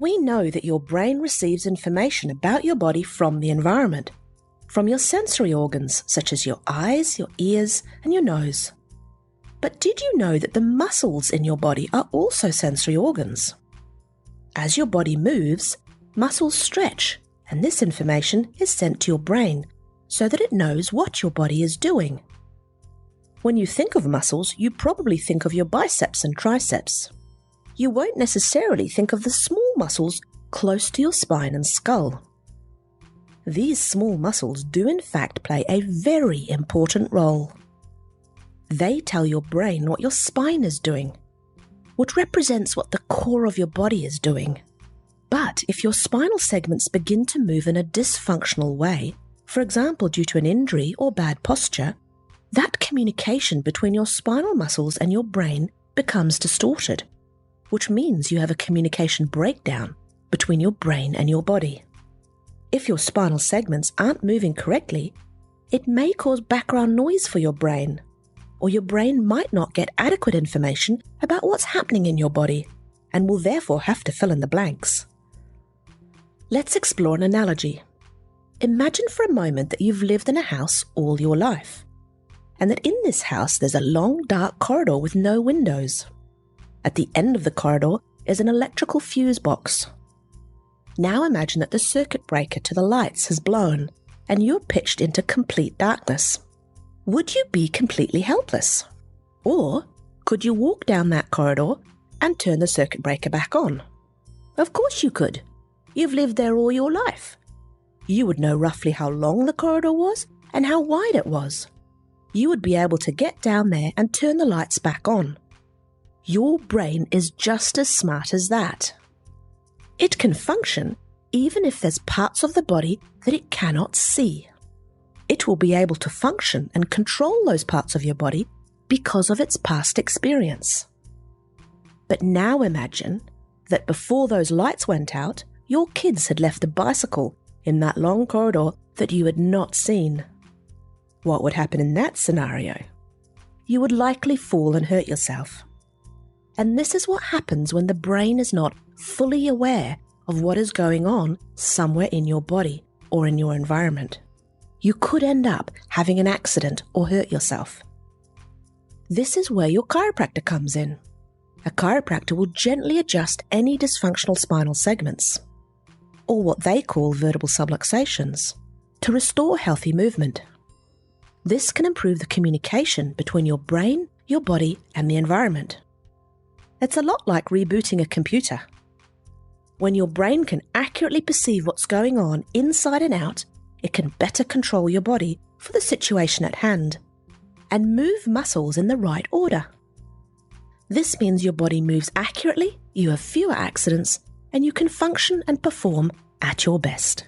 We know that your brain receives information about your body from the environment, from your sensory organs such as your eyes, your ears, and your nose. But did you know that the muscles in your body are also sensory organs? As your body moves, muscles stretch, and this information is sent to your brain so that it knows what your body is doing. When you think of muscles, you probably think of your biceps and triceps. You won't necessarily think of the small muscles close to your spine and skull. These small muscles do in fact play a very important role. They tell your brain what your spine is doing, which represents what the core of your body is doing. But if your spinal segments begin to move in a dysfunctional way, for example due to an injury or bad posture, that communication between your spinal muscles and your brain becomes distorted, which means you have a communication breakdown between your brain and your body. If your spinal segments aren't moving correctly, it may cause background noise for your brain, or your brain might not get adequate information about what's happening in your body, and will therefore have to fill in the blanks. Let's explore an analogy. Imagine for a moment that you've lived in a house all your life, and that in this house there's a long dark corridor with no windows. At the end of the corridor is an electrical fuse box. Now imagine that the circuit breaker to the lights has blown and you're pitched into complete darkness. Would you be completely helpless? Or could you walk down that corridor and turn the circuit breaker back on? Of course you could. You've lived there all your life. You would know roughly how long the corridor was and how wide it was. You would be able to get down there and turn the lights back on. Your brain is just as smart as that. It can function even if there's parts of the body that it cannot see. It will be able to function and control those parts of your body because of its past experience. But now imagine that before those lights went out, your kids had left a bicycle in that long corridor that you had not seen. What would happen in that scenario? You would likely fall and hurt yourself. And this is what happens when the brain is not fully aware of what is going on somewhere in your body or in your environment. You could end up having an accident or hurt yourself. This is where your chiropractor comes in. A chiropractor will gently adjust any dysfunctional spinal segments, or what they call vertebral subluxations, to restore healthy movement. This can improve the communication between your brain, your body, and the environment. It's a lot like rebooting a computer. When your brain can accurately perceive what's going on inside and out, it can better control your body for the situation at hand and move muscles in the right order. This means your body moves accurately, you have fewer accidents, and you can function and perform at your best.